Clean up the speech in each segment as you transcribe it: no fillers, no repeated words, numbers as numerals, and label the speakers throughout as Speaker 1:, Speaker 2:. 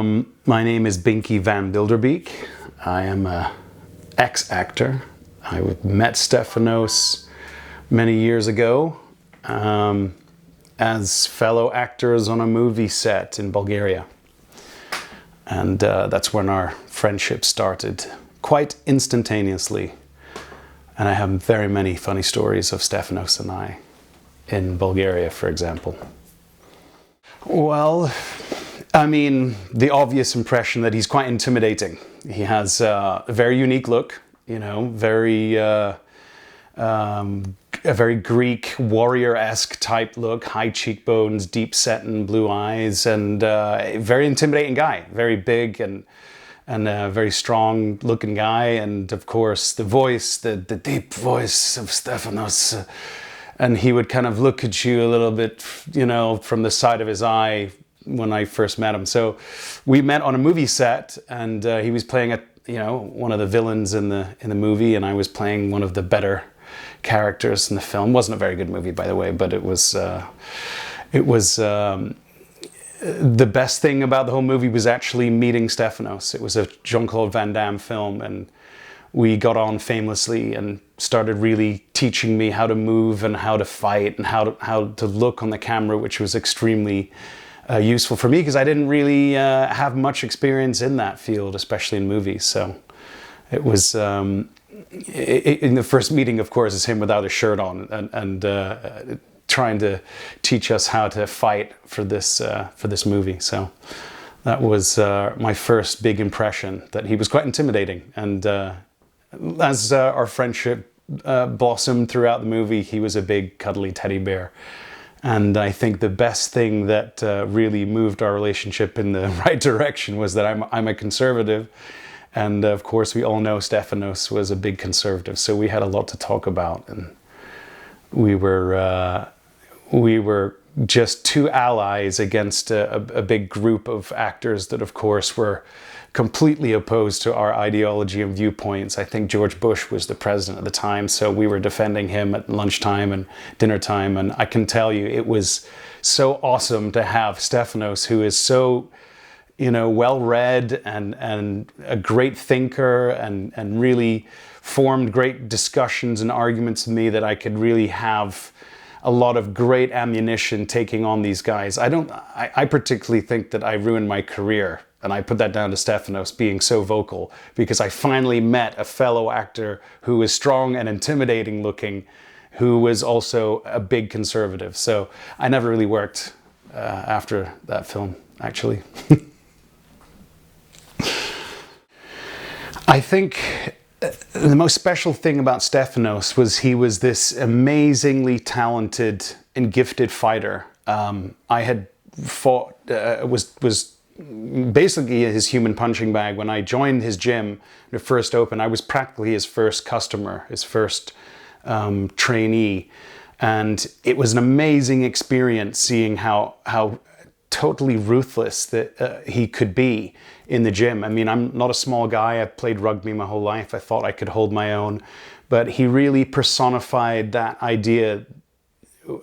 Speaker 1: My name is Binky Van Bliderbeek. I am an ex-actor. I met Stefanos many years ago as fellow actors on a movie set in Bulgaria. And that's when our friendship started, quite instantaneously. And I have very many funny stories of Stefanos and I in Bulgaria, for example. Well, I mean, the obvious impression that he's quite intimidating. He has a very unique look, you know, a very Greek warrior-esque type look, high cheekbones, deep set and blue eyes, and a very intimidating guy, very big and a very strong looking guy. And of course the voice, the deep voice of Stefanos, and he would kind of look at you a little bit, you know, from the side of his eye when I first met him. So we met on a movie set, and he was playing one of the villains in the movie, and I was playing one of the better characters in the film. It wasn't a very good movie, by the way, but it was the best thing about the whole movie was actually meeting Stefanos. It was a Jean-Claude Van Damme film, and we got on famously and started really teaching me how to move and how to fight and how to look on the camera, which was extremely useful for me because I didn't really have much experience in that field, especially in movies. So it was in the first meeting, of course, is him without a shirt on and trying to teach us how to fight for this movie. So that was my first big impression, that he was quite intimidating. And as our friendship blossomed throughout the movie, he was a big cuddly teddy bear. And I think the best thing that really moved our relationship in the right direction was that I'm a conservative. And of course, we all know Stefanos was a big conservative. So we had a lot to talk about. And we were just two allies against a big group of actors that, of course, were completely opposed to our ideology and viewpoints. I think George Bush was the president at the time, so we were defending him at lunchtime and dinner time. And I can tell you, it was so awesome to have Stefanos, who is so, you know, well-read and a great thinker and really formed great discussions and arguments with me, that I could really have a lot of great ammunition taking on these guys. I particularly think that I ruined my career, and I put that down to Stefanos being so vocal, because I finally met a fellow actor who was strong and intimidating looking, who was also a big conservative. So I never really worked after that film, actually. I think the most special thing about Stefanos was he was this amazingly talented and gifted fighter. I had fought, was basically his human punching bag. When I joined his gym, the first open, I was practically his first customer, his first trainee. And it was an amazing experience seeing how totally ruthless that he could be in the gym. I mean, I'm not a small guy. I've played rugby my whole life. I thought I could hold my own. But he really personified that idea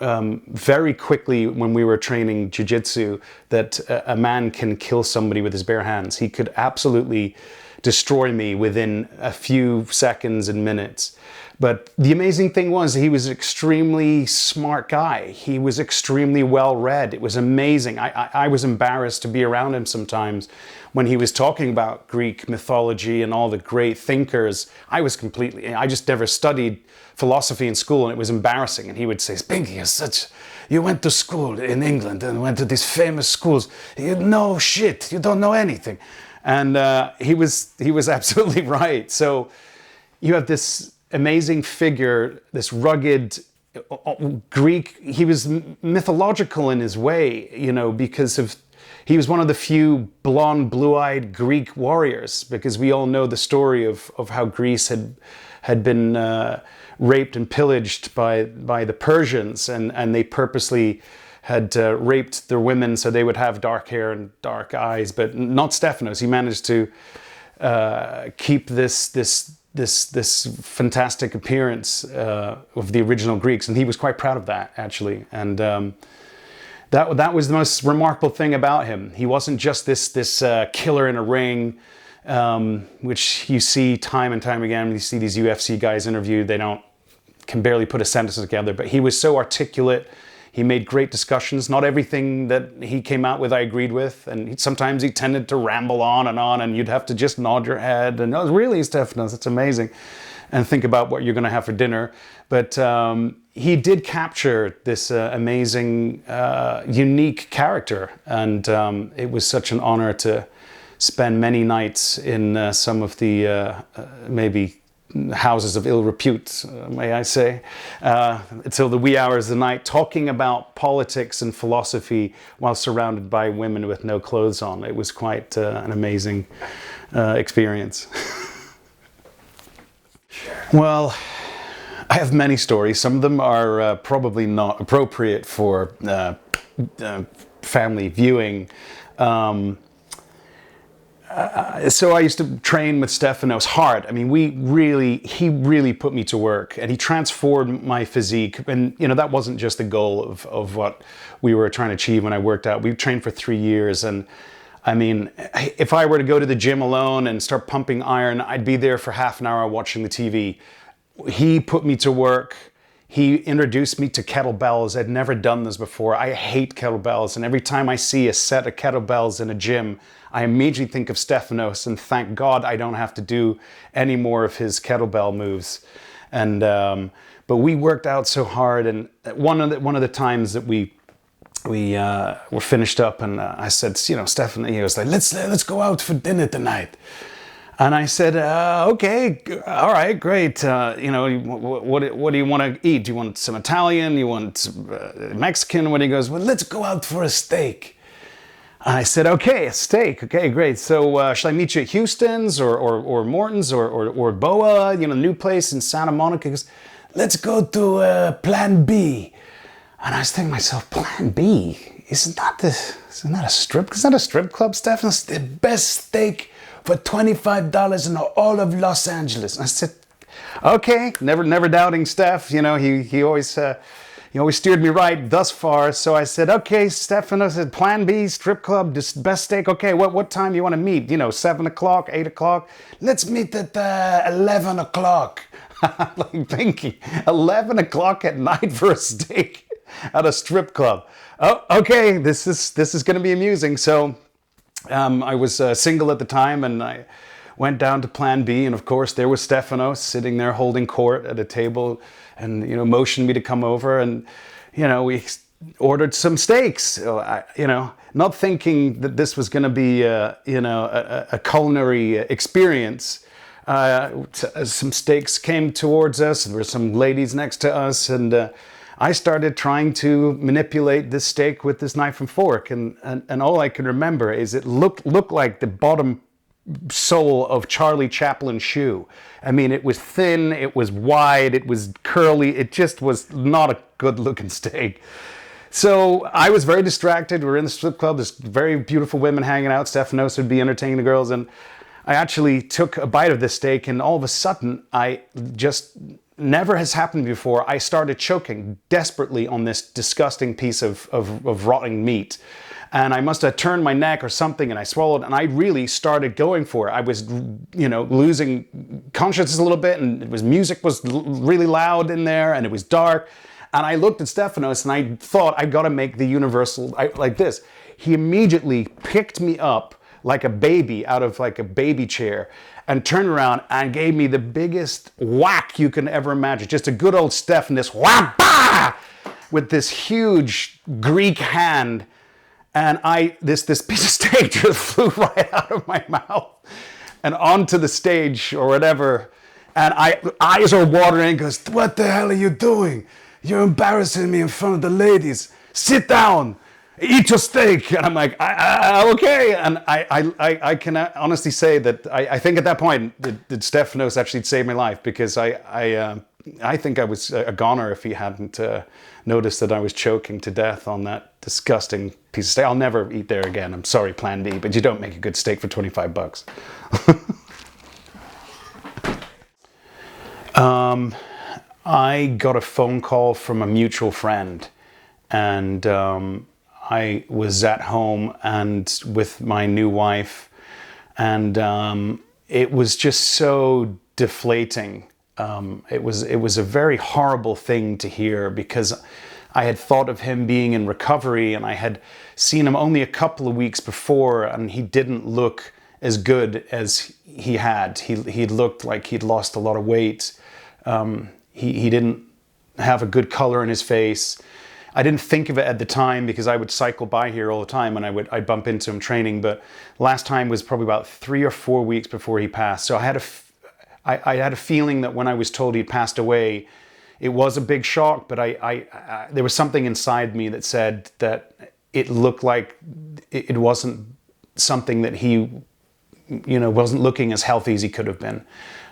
Speaker 1: very quickly when we were training jiu-jitsu, that a man can kill somebody with his bare hands. He could absolutely destroy me within a few seconds and minutes. But the amazing thing was, he was an extremely smart guy. He was extremely well-read. It was amazing. I was embarrassed to be around him sometimes when he was talking about Greek mythology and all the great thinkers. I just never studied philosophy in school, and it was embarrassing. And he would say, Binky, you went to school in England and went to these famous schools. No shit, you don't know anything. And he was absolutely right. So you have this amazing figure, this rugged Greek. He was mythological in his way, you know, because he was one of the few blonde, blue-eyed Greek warriors, because we all know the story of how Greece had been raped and pillaged by the Persians, and they purposely had raped their women so they would have dark hair and dark eyes. But not Stefanos. He managed to keep this fantastic appearance of the original Greeks, and he was quite proud of that, actually. And that was the most remarkable thing about him. He wasn't just this killer in a ring, which you see time and time again. You see these UFC guys interviewed, they can barely put a sentence together, but he was so articulate. He made great discussions. Not everything that he came out with I agreed with, and sometimes he tended to ramble on, and you'd have to just nod your head, and oh, really, Stefanos, it's amazing, and think about what you're going to have for dinner. But he did capture this amazing, unique character, and it was such an honor to spend many nights in some of the maybe houses of ill repute, may I say, until the wee hours of the night, talking about politics and philosophy while surrounded by women with no clothes on. It was quite an amazing experience. Well, I have many stories. Some of them are probably not appropriate for family viewing. So I used to train with Stefanos hard. I mean, he really put me to work, and he transformed my physique. And, that wasn't just the goal of what we were trying to achieve when I worked out. We trained for 3 years. And I mean, if I were to go to the gym alone and start pumping iron, I'd be there for half an hour watching the TV. He put me to work. He introduced me to kettlebells. I'd never done this before. I hate kettlebells. And every time I see a set of kettlebells in a gym, I immediately think of Stefanos, and thank God I don't have to do any more of his kettlebell moves. And but we worked out so hard. And one of the times that we were finished up, and I said, Stefanos, he was like, let's go out for dinner tonight. And I said, okay, all right, great. What do you want to eat? Do you want some Italian? You want Mexican? What? He goes, well, let's go out for a steak. And I said, okay, a steak. Okay, great. So shall I meet you at Houston's or Morton's or Boa, new place in Santa Monica? He goes, let's go to Plan B. And I was thinking to myself, Plan B? Isn't that a strip? Is that a strip club, Stefanos? The best steak for $25 in all of Los Angeles. And I said, okay, never doubting Steph. He always steered me right thus far. So I said, okay, Stefanos said, Plan B, strip club, this best steak. Okay, what time you want to meet? 7 o'clock, 8 o'clock? Let's meet at 11 o'clock. Like, Binky, 11 o'clock at night for a steak at a strip club. Oh, okay, this is going to be amusing. So I was single at the time, and I went down to Plan B, and of course there was Stefanos sitting there holding court at a table, and motioned me to come over, and we ordered some steaks. Not thinking that this was going to be a culinary experience. Some steaks came towards us. There were some ladies next to us, and I started trying to manipulate this steak with this knife and fork, and all I can remember is it looked like the bottom sole of Charlie Chaplin's shoe. I mean, it was thin, it was wide, it was curly, it just was not a good looking steak. So I was very distracted. We're in the strip club, there's very beautiful women hanging out. Stefanos would be entertaining the girls, and I actually took a bite of this steak, and all of a sudden, never has happened before, I started choking desperately on this disgusting piece of rotting meat. And I must have turned my neck or something, and I swallowed, and I really started going for it. I was, losing consciousness a little bit, and music was really loud in there, and it was dark. And I looked at Stefanos, and I thought, I got to make the universal, like this. He immediately picked me up like a baby out of like a baby chair, and turned around and gave me the biggest whack you can ever imagine. Just a good old Stefanos whack, bah! With this huge Greek hand. And this piece of steak just flew right out of my mouth and onto the stage or whatever. And eyes are watering, and goes, what the hell are you doing? You're embarrassing me in front of the ladies. Sit down, eat your steak. And I'm like, okay. And I can honestly say that I think at that point that Stefanos actually saved my life, because I think I was a goner if he hadn't noticed that I was choking to death on that disgusting piece of steak. I'll never eat there again. I'm sorry, Plan B, but you don't make a good steak for $25. I got a phone call from a mutual friend, and I was at home and with my new wife, and it was just so deflating. It was a very horrible thing to hear, because I had thought of him being in recovery, and I had seen him only a couple of weeks before, and he didn't look as good as he had. He looked like he'd lost a lot of weight. He didn't have a good color in his face. I didn't think of it at the time because I would cycle by here all the time, and I'd bump into him training. But last time was probably about 3 or 4 weeks before he passed. So I had a feeling that when I was told he'd passed away, it was a big shock. But there was something inside me that said that it looked like it wasn't something that he, wasn't looking as healthy as he could have been.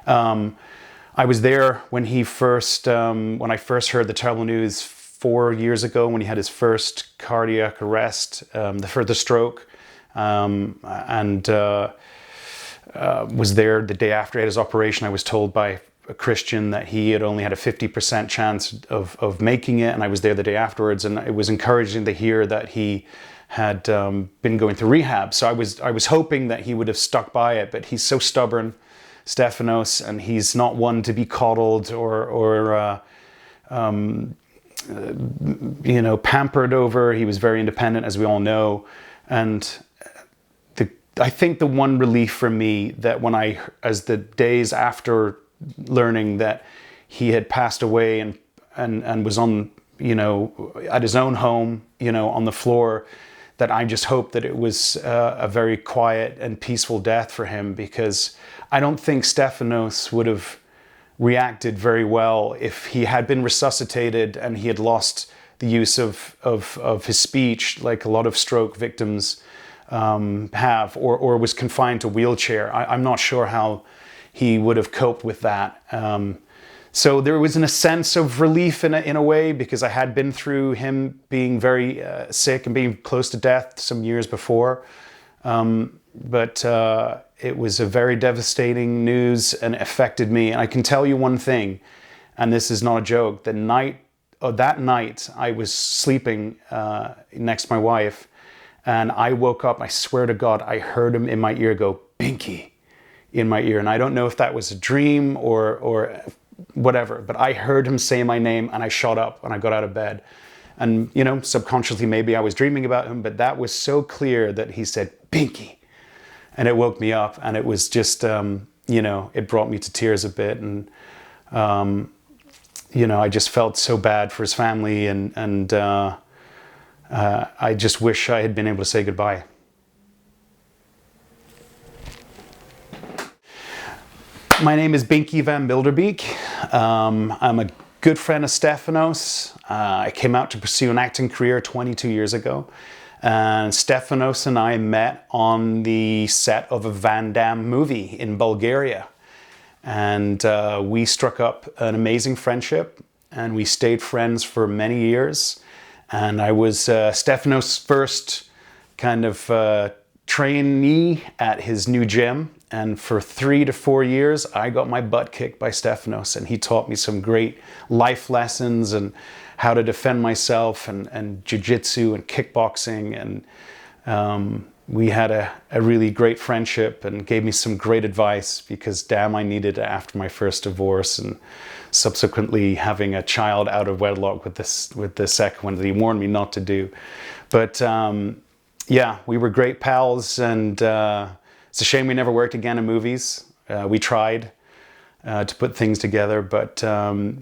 Speaker 1: I was there when when I first heard the terrible news 4 years ago, when he had his first cardiac arrest, the stroke, and was there the day after he had his operation. I was told by a Christian that he had only had a 50% chance of making it, and I was there the day afterwards, and it was encouraging to hear that he had been going through rehab. So I was hoping that he would have stuck by it, but he's so stubborn, Stefanos, and he's not one to be coddled or pampered over. He was very independent, as we all know. And I think the one relief for me that as the days after learning that he had passed away and was on, at his own home, on the floor, that I just hoped that it was a very quiet and peaceful death for him, because I don't think Stefanos would have reacted very well if he had been resuscitated and he had lost the use of his speech, like a lot of stroke victims have, or was confined to a wheelchair. I'm not sure how he would have coped with that. So there was a sense of relief in a way, because I had been through him being very sick and being close to death some years before. But it was a very devastating news, and it affected me. And I can tell you one thing, and this is not a joke, that night I was sleeping next to my wife, and I woke up, I swear to God, I heard him in my ear go, "Binky," in my ear. And I don't know if that was a dream or whatever, but I heard him say my name, and I shot up and I got out of bed. And, subconsciously maybe I was dreaming about him, but that was so clear that he said, "Binky." And it woke me up, and it was just, it brought me to tears a bit. And, I just felt so bad for his family, and I just wish I had been able to say goodbye. My name is Binky Van Bliderbeek. I'm a good friend of Stefanos. I came out to pursue an acting career 22 years ago. And Stefanos and I met on the set of a Van Damme movie in Bulgaria. And we struck up an amazing friendship, and we stayed friends for many years. And I was Stefanos' first kind of trainee at his new gym. And for 3 to 4 years, I got my butt kicked by Stefanos, and he taught me some great life lessons and how to defend myself, and jiu-jitsu and kickboxing. And we had a really great friendship, and gave me some great advice, because damn, I needed it after my first divorce, and subsequently having a child out of wedlock with the second one that he warned me not to do. But yeah, we were great pals, and it's a shame we never worked again in movies. We tried to put things together, but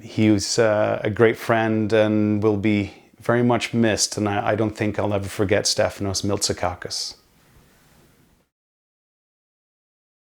Speaker 1: he was a great friend and will be very much missed. And I don't think I'll ever forget Stefanos Miltsakakis.